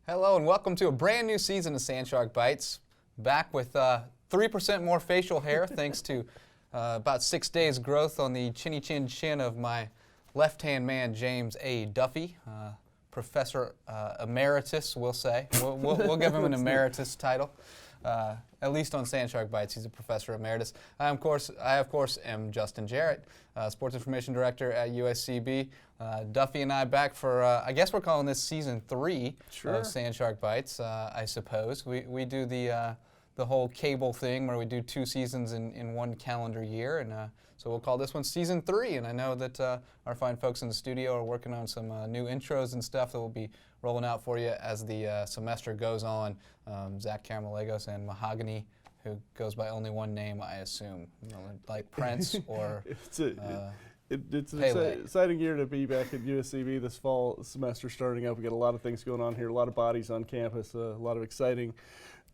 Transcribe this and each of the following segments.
Hello and welcome to a brand new season of Sandshark Bites. Back with 3% more facial hair thanks to about 6 days growth on the chinny chin chin of my left-hand man, James A. Duffy. Professor Emeritus, we'll say. We'll give him an emeritus title. At least on Sandshark Bites, he's a professor emeritus. I, of course, am Justin Jarrett, Sports Information Director at USCB. Duffy and I back for, I guess we're calling this Season 3 of Sandshark Bites, I suppose. We do the whole cable thing where we do 2 seasons in one calendar year, and so we'll call this one Season 3. And I know that our fine folks in the studio are working on some new intros and stuff that will be rolling out for you as the semester goes on. Zach Caramelagos and Mahogany, who goes by only one name, I assume, like Prince or it's an exciting year to be back at USCB this fall semester starting up. We got a lot of things going on here, a lot of bodies on campus, a lot of exciting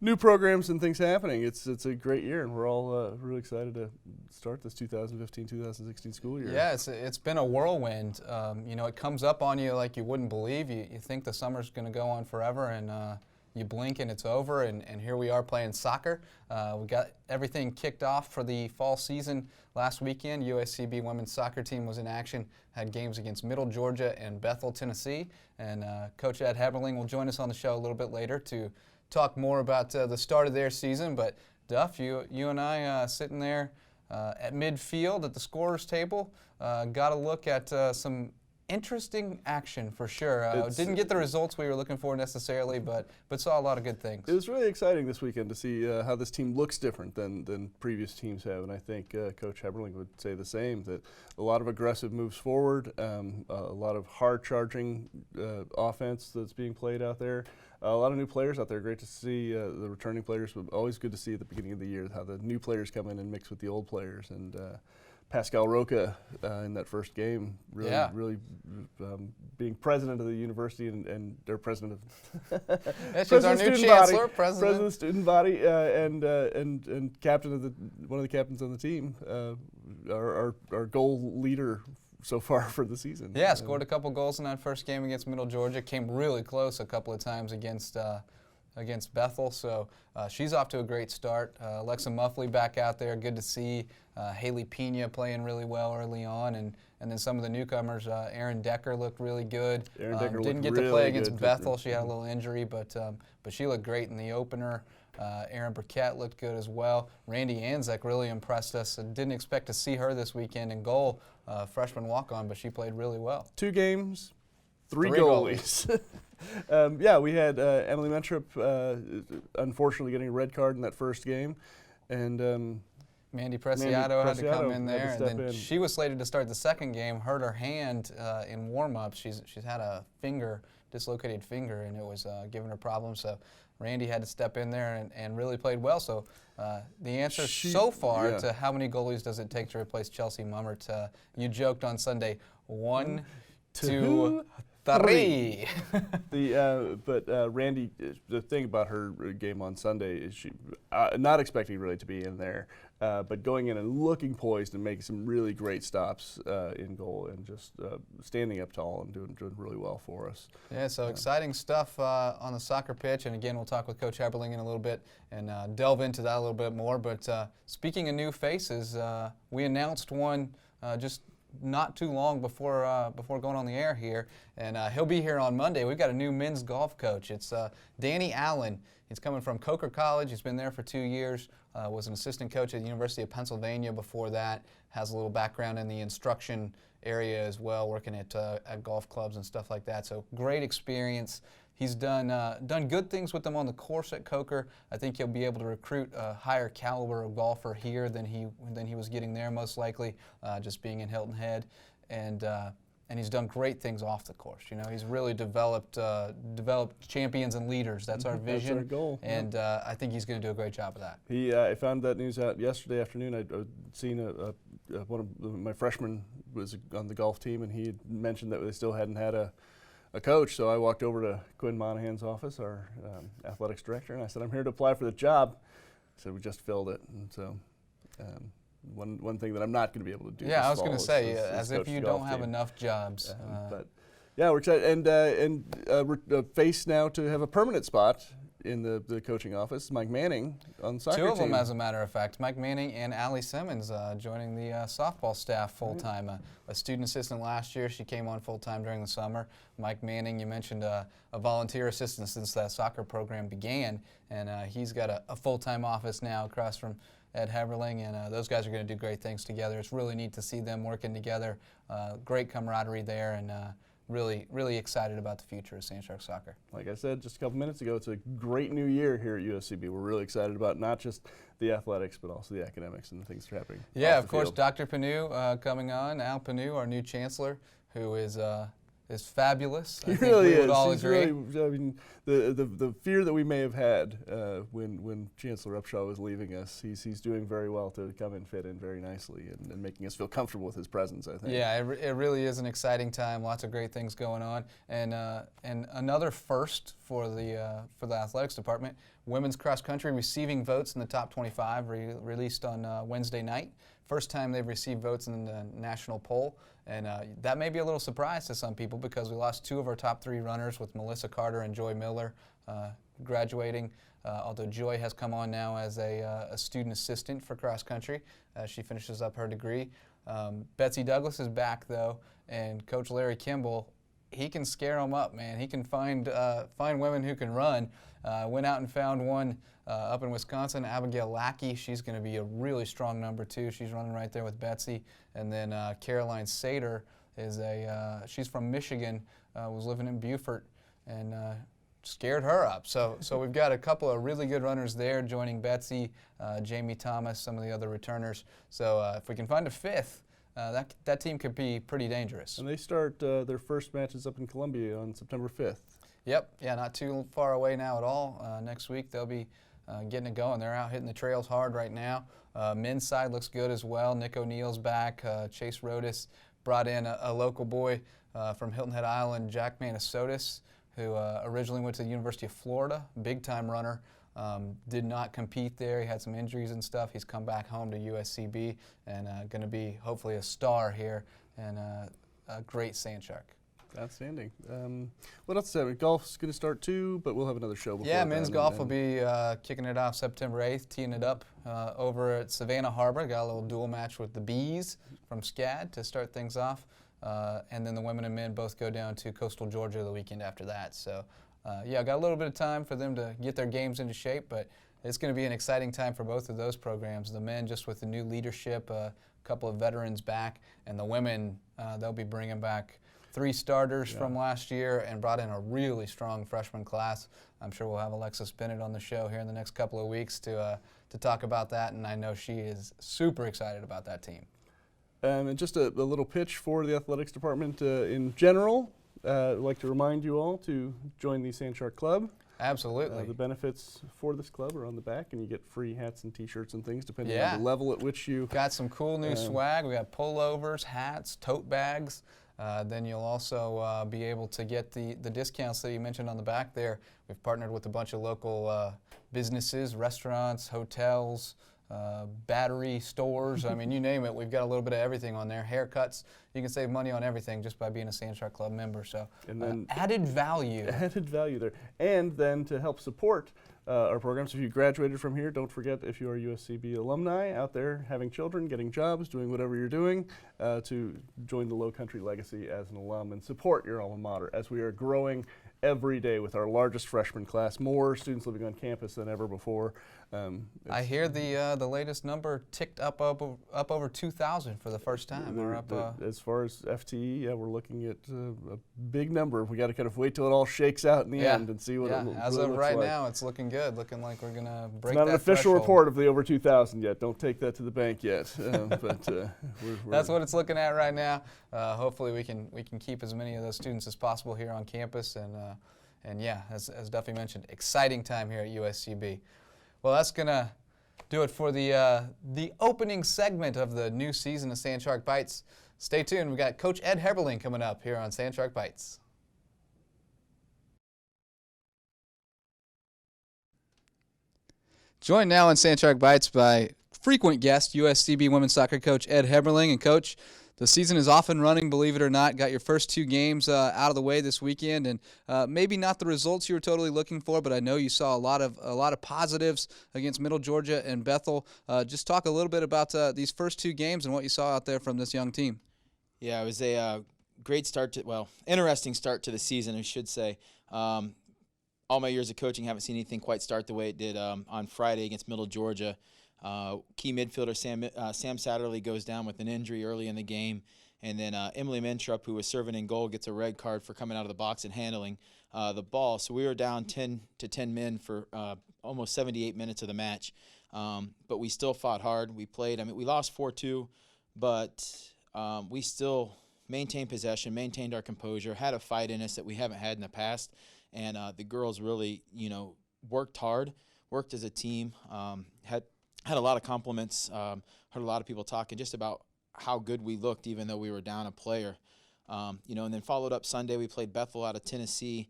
new programs and things happening. It's a great year, and we're all really excited to start this 2015-2016 school year. Yeah, it's been a whirlwind. It comes up on you like you wouldn't believe. You think the summer's going to go on forever, and you blink and it's over, and here we are playing soccer. We got everything kicked off for the fall season last weekend. USCB women's soccer team was in action, had games against Middle Georgia and Bethel, Tennessee, and Coach Ed Heberling will join us on the show a little bit later to talk more about the start of their season. But Duff, you and I sitting there at midfield at the scorer's table, got a look at some interesting action for sure. Didn't get the results we were looking for necessarily, but saw a lot of good things. It was really exciting this weekend to see how this team looks different than previous teams have, and I think Coach Heberling would say the same, that a lot of aggressive moves forward, a lot of hard-charging offense that's being played out there. A lot of new players out there. Great to see the returning players, but always good to see at the beginning of the year how the new players come in and mix with the old players. And Pascal Roca in that first game, really being president of the university and their president of she's our new chancellor, president of the student body, and captain of one of the captains on the team, our goal leader so far for the season. Yeah, scored a couple goals in that first game against Middle Georgia. Came really close a couple of times against Bethel. So she's off to a great start. Alexa Muffley back out there. Good to see. Haley Pena playing really well early on, and then some of the newcomers. Erin Decker looked really good. Didn't get to play against Bethel. She had a little injury, but she looked great in the opener. Erin Burkett looked good as well. Randy Anzek really impressed us. Didn't expect to see her this weekend in goal. Freshman walk-on, but she played really well. 2 games, 3 goalies. We had Emily Mentrop unfortunately getting a red card in that first game, and Mandy Preciado had to come in there, and then she was slated to start the second game. Hurt her hand in warm-up. She's had a dislocated finger, and it was giving her problems. So Randy had to step in there and really played well. So the answer so far to how many goalies does it take to replace Chelsea Mummert? You joked on Sunday, 1, 2, 3. Randy, the thing about her game on Sunday is she not expecting really to be in there, but going in and looking poised and making some really great stops in goal and just standing up tall and doing really well for us. Yeah, so exciting stuff on the soccer pitch, and again, we'll talk with Coach Heberling in a little bit and delve into that a little bit more. But speaking of new faces, we announced one just not too long before going on the air here, and he'll be here on Monday. We've got a new men's golf coach. It's Danny Allen. He's coming from Coker College. He's been there for 2 years. Was an assistant coach at the University of Pennsylvania before that. Has a little background in the instruction area as well, working at golf clubs and stuff like that. So great experience. He's done good things with them on the course at Coker. I think he'll be able to recruit a higher caliber of golfer here than he was getting there, most likely, just being in Hilton Head. And he's done great things off the course. He's really developed champions and leaders. That's our vision. That's our goal. And I think he's going to do a great job of that. I found that news out yesterday afternoon. I'd seen one of my freshmen was on the golf team, and he had mentioned that they still hadn't had a coach. So I walked over to Quinn Monahan's office, our athletics director, and I said, "I'm here to apply for the job." He said, "We just filled it." And so one thing that I'm not going to be able to do. Yeah, I was going to say, as if you don't have enough jobs. But Yeah, we're excited, and we're faced now to have a permanent spot in the coaching office. Mike Manning on the soccer team. Two of them, as a matter of fact. Mike Manning and Allie Simmons joining the softball staff full-time. A student assistant last year. She came on full-time during the summer. Mike Manning, you mentioned a volunteer assistant since that soccer program began, and he's got a full-time office now across from Ed Heberling, and those guys are going to do great things together. It's really neat to see them working together. Great camaraderie there, and really excited about the future of Sand Shark Soccer. Like I said just a couple minutes ago, it's a great new year here at USCB. We're really excited about not just the athletics, but also the academics and the things that are happening. Yeah, of course, Dr. Panu coming on, Al Panu, our new chancellor, who is fabulous. He really is. Would all He's agree. really, I mean, the fear that we may have had when Chancellor Upshaw was leaving us, he's doing very well to come and fit in very nicely and making us feel comfortable with his presence, I think. Yeah, it really is an exciting time. Lots of great things going on, and another first for the athletics department. Women's cross country receiving votes in the top 25 released on Wednesday night. First time they've received votes in the national poll, and that may be a little surprise to some people because we lost two of our top 3 runners with Melissa Carter and Joy Miller graduating. Although Joy has come on now as a student assistant for cross country as she finishes up her degree. Betsy Douglas is back though, and Coach Larry Kimball, he can scare them up, man. He can find women who can run. Went out and found one up in Wisconsin, Abigail Lackey. She's going to be a really strong number 2. She's running right there with Betsy. And then Caroline Sater is she's from Michigan, was living in Beaufort, and scared her up. So we've got a couple of really good runners there joining Betsy, Jamie Thomas, some of the other returners. So if we can find a 5th, that team could be pretty dangerous. And they start their first matches up in Columbia on September 5th. Yep, yeah, not too far away now at all. Next week they'll be getting it going. They're out hitting the trails hard right now. Men's side looks good as well. Nick O'Neill's back. Chase Rodis brought in a local boy from Hilton Head Island, Jack Manasotis, who originally went to the University of Florida, big-time runner. Did not compete there. He had some injuries and stuff. He's come back home to USCB and going to be hopefully a star here and a great Sand Shark. Outstanding. What else is happening? Golf's going to start too, but we'll have another show before. Yeah, men's golf will be kicking it off September 8th, teeing it up over at Savannah Harbor. Got a little dual match with the Bees from SCAD to start things off. And then the women and men both go down to coastal Georgia the weekend after that. So, yeah, got a little bit of time for them to get their games into shape, but it's going to be an exciting time for both of those programs. The men just with the new leadership, a couple of veterans back, and the women, they'll be bringing back 3 starters from last year and brought in a really strong freshman class. I'm sure we'll have Alexis Bennett on the show here in the next couple of weeks to talk about that, and I know she is super excited about that team. And just a little pitch for the athletics department in general. I'd like to remind you all to join the Sand Shark Club. Absolutely. The benefits for this club are on the back, and you get free hats and T-shirts and things depending on the level at which you... Got some cool new swag. We got pullovers, hats, tote bags. Then you'll also be able to get the discounts that you mentioned on the back there. We've partnered with a bunch of local businesses, restaurants, hotels, battery stores. I mean, you name it. We've got a little bit of everything on there. Haircuts. You can save money on everything just by being a Sand Shark Club member. So and then added value. Added value there. And then to help support our programs, if you graduated from here, don't forget, if you are USCB alumni out there having children, getting jobs, doing whatever you're doing, to join the Low Country Legacy as an alum and support your alma mater as we are growing every day with our largest freshman class, more students living on campus than ever before. I hear the latest number ticked up over 2,000 for the first time. We're up, as far as FTE, yeah, we're looking at a big number. We got to kind of wait till it all shakes out in the end and see what it as really of looks right like. now, it's looking good. Looking like we're gonna break it's not that an official threshold. report of the over 2,000 yet. Don't take that to the bank yet. But that's what it's looking at right now. Hopefully, we can keep as many of those students as possible here on campus. And yeah, as Duffy mentioned, exciting time here at USCB. Well, that's gonna do it for the opening segment of the new season of Sand Shark Bites. Stay tuned. We've got Coach Ed Heberling coming up here on Sand Shark Bites. Joined now on Sand Shark Bites by frequent guest USCB women's soccer coach Ed Heberling. And Coach, The season is off and running, believe it or not. Got your first 2 games out of the way this weekend, and maybe not the results you were totally looking for, but I know you saw a lot of positives against Middle Georgia and Bethel. Just talk a little bit about these first 2 games and what you saw out there from this young team. Yeah, it was a great start interesting start to the season, I should say. All my years of coaching, haven't seen anything quite start the way it did on Friday against Middle Georgia. Key midfielder Sam Satterley goes down with an injury early in the game, and then Emily Mintrup, who was serving in goal, gets a red card for coming out of the box and handling the ball. So we were down 10 men for almost 78 minutes of the match, but we still fought hard. We played. I mean, we lost 4-2, but we still maintained possession, maintained our composure, had a fight in us that we haven't had in the past, and the girls really, worked hard, worked as a team, had a lot of compliments, heard a lot of people talking just about how good we looked even though we were down a player. And then followed up Sunday, we played Bethel out of Tennessee.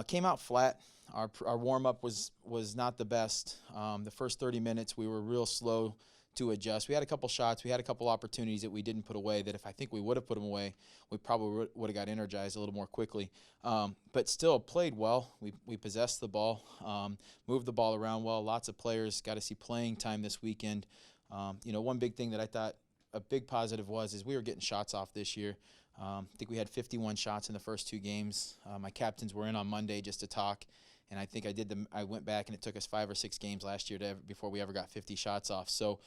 Came out flat. Our warm-up was not the best. The first 30 minutes, we were real slow to adjust. We had a couple shots. We had a couple opportunities that we didn't put away that if I think we would have put them away, we probably would have got energized a little more quickly. But still played well. We possessed the ball, moved the ball around well. Lots of players got to see playing time this weekend. One big thing that I thought a big positive is we were getting shots off this year. I think we had 51 shots in the first 2 games. My captains were in on Monday just to talk. And I think I went back, and it took us 5 or 6 games last year before we ever got 50 shots off. So,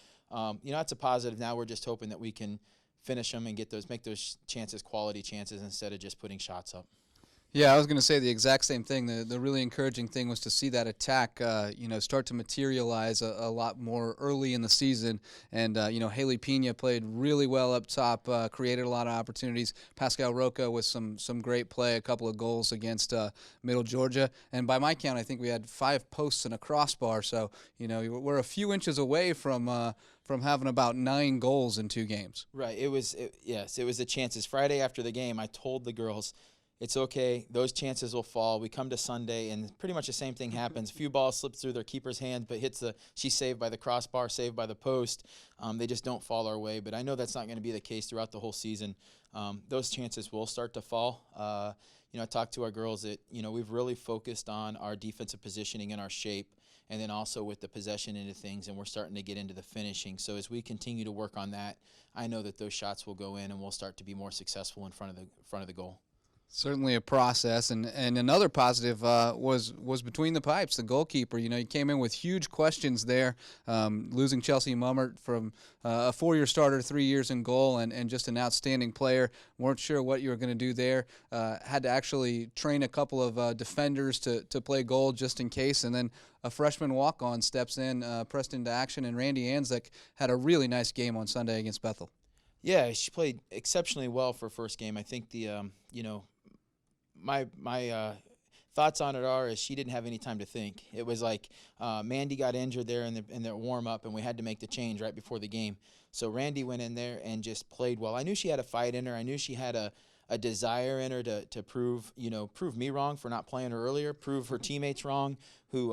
that's a positive. Now we're just hoping that we can finish them and make those chances quality chances instead of just putting shots up. Yeah, I was going to say the exact same thing. The really encouraging thing was to see that attack, start to materialize a lot more early in the season. And, Haley Pena played really well up top, created a lot of opportunities. Pascal Roca with some great play, a couple of goals against Middle Georgia. And by my count, I think we had 5 posts and a crossbar. So, we're a few inches away from having about 9 goals in 2 games. Right. It was the chances. Friday after the game, I told the girls, it's okay. Those chances will fall. We come to Sunday, and pretty much the same thing happens. A few balls slip through their keeper's hand, but she's saved by the crossbar, saved by the post. They just don't fall our way. But I know that's not going to be the case throughout the whole season. Those chances will start to fall. I talked to our girls that, we've really focused on our defensive positioning and our shape, and then also with the possession into things, and we're starting to get into the finishing. So as we continue to work on that, I know that those shots will go in, and we'll start to be more successful in front of the goal. Certainly a process, and another positive was between the pipes. The goalkeeper, he came in with huge questions there, losing Chelsea Mummert from a 4-year starter, 3 years in goal, and just an outstanding player. Weren't sure what you were going to do there. Had to actually train a couple of defenders to play goal just in case, and then a freshman walk-on steps in, pressed into action, and Randy Anzik had a really nice game on Sunday against Bethel. Yeah, she played exceptionally well for first game. I think my thoughts on it is she didn't have any time to think. It was like Mandy got injured there in the warm-up, and we had to make the change right before the game. So Randy went in there and just played well. I knew she had a fight in her. I knew she had a desire in her to prove me wrong for not playing her earlier, prove her teammates wrong who,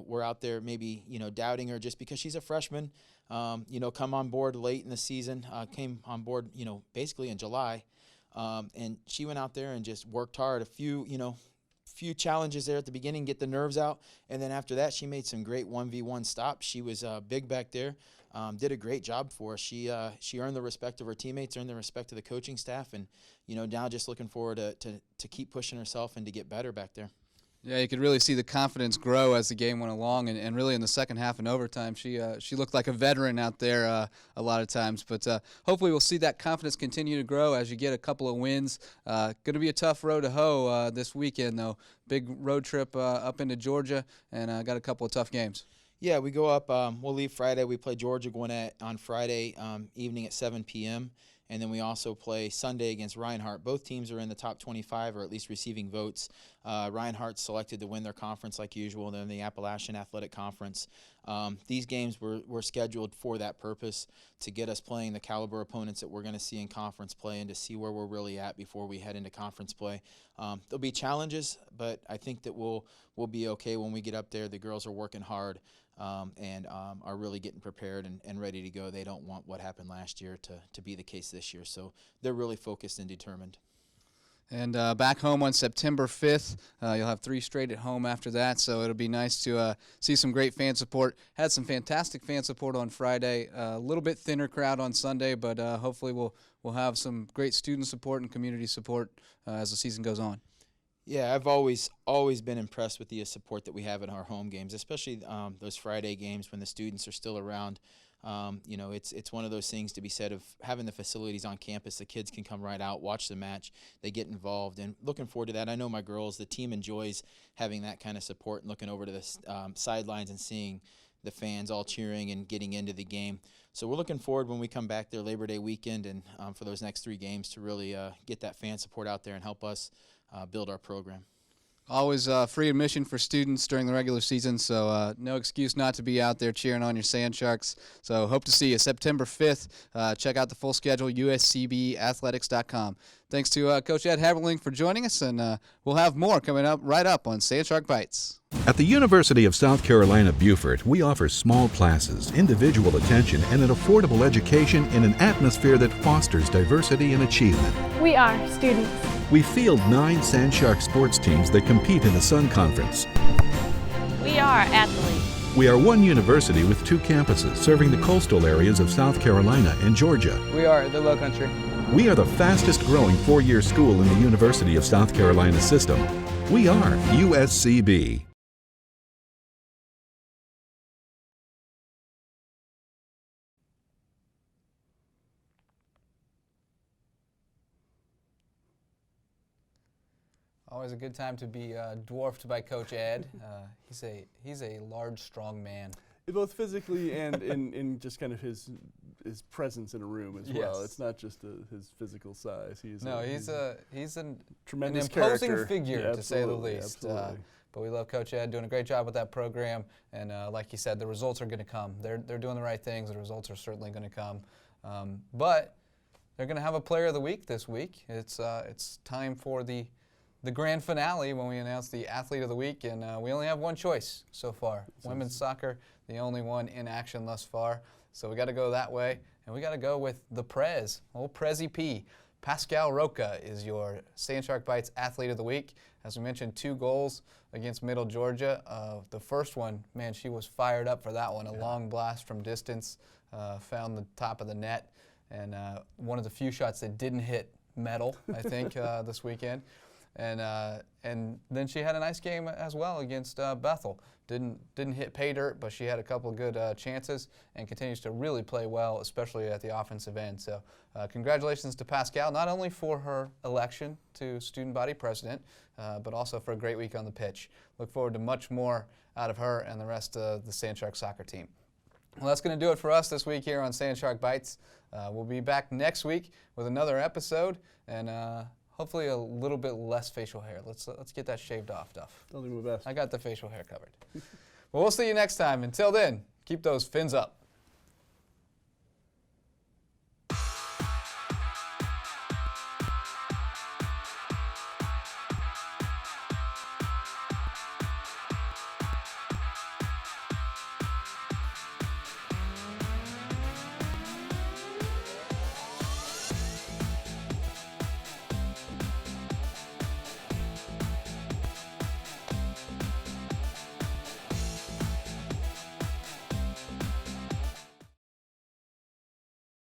were out there maybe, doubting her just because she's a freshman. Come on board late in the season, came on board, basically in July. And she went out there and just worked hard. A few challenges there at the beginning, get the nerves out. And then after that, she made some great 1v1 stops. She was big back there, did a great job for us. She earned the respect of her teammates, earned the respect of the coaching staff. And, now just looking forward to keep pushing herself and to get better back there. Yeah, you could really see the confidence grow as the game went along, and really in the second half and overtime, she looked like a veteran out there a lot of times. But hopefully we'll see that confidence continue to grow as you get a couple of wins. Going to be a tough road to hoe this weekend, though. Big road trip up into Georgia, and got a couple of tough games. Yeah, we go up. We'll leave Friday. We play Georgia Gwinnett on Friday evening at 7 p.m., and then we also play Sunday against Reinhardt. Both teams are in the top 25 or at least receiving votes Reinhardt selected to win their conference like usual. They're in the Appalachian Athletic Conference. These games were scheduled for that purpose, to get us playing the caliber opponents that we're going to see in conference play and to see where we're really at before we head into conference play. There'll be challenges, but I think that we'll be okay when we get up there. The girls are working hard and are really getting prepared and ready to go. They don't want what happened last year to be the case this year, so they're really focused and determined. And back home on September 5th, you'll have 3 straight at home after that, so it'll be nice to see some great fan support. Had some fantastic fan support on Friday, a little bit thinner crowd on Sunday, but hopefully we'll have some great student support and community support as the season goes on. Yeah, I've always been impressed with the support that we have in our home games, especially those Friday games when the students are still around. It's one of those things to be said of having the facilities on campus. The kids can come right out, watch the match, they get involved, and looking forward to that. I know my girls, the team enjoys having that kind of support and looking over to the sidelines and seeing the fans all cheering and getting into the game. So we're looking forward when we come back there Labor Day weekend and for those next 3 games to really get that fan support out there and help us build our program. Always free admission for students during the regular season, so no excuse not to be out there cheering on your Sand Sharks. So hope to see you September 5th. Check out the full schedule, uscbathletics.com. Thanks to Coach Ed Haberling for joining us, and we'll have more coming up right up on Sand Shark Bites. At the University of South Carolina, Beaufort, we offer small classes, individual attention, and an affordable education in an atmosphere that fosters diversity and achievement. We are students. We field 9 Sand Shark sports teams that compete in the Sun Conference. We are athletes. We are one university with 2 campuses serving the coastal areas of South Carolina and Georgia. We are the Low Country. We are the fastest growing 4-year school in the University of South Carolina system. We are USCB. Always a good time to be dwarfed by Coach Ed. He's a large, strong man. Both physically and in just kind of his presence in a room as well. Yes. It's not just his physical size. He's a tremendous an imposing character. figure, Yeah, to say the absolutely, least. absolutely. But we love Coach Ed, doing a great job with that program. And like he said, the results are going to come. They're doing the right things. The results are certainly going to come. But they're going to have a Player of the Week this week. It's time for the grand finale when we announce the Athlete of the Week, and we only have one choice so far. Women's soccer, the only one in action thus far. So we got to go that way, and we got to go with the Prez, old Prezi P. Pascal Roca is your Sand Shark Bites Athlete of the Week. As we mentioned, 2 goals against Middle Georgia. The first one, man, she was fired up for that one. A long blast from distance, found the top of the net, and one of the few shots that didn't hit metal, I think, this weekend. And then she had a nice game as well against Bethel. Didn't hit pay dirt, but she had a couple of good chances and continues to really play well, especially at the offensive end. So congratulations to Pascal, not only for her election to student body president, but also for a great week on the pitch. Look forward to much more out of her and the rest of the Sand Shark soccer team. Well, that's going to do it for us this week here on Sand Shark Bites. We'll be back next week with another episode, and hopefully a little bit less facial hair. Let's get that shaved off, Duff. I'll do my best. I got the facial hair covered. Well, we'll see you next time. Until then, keep those fins up.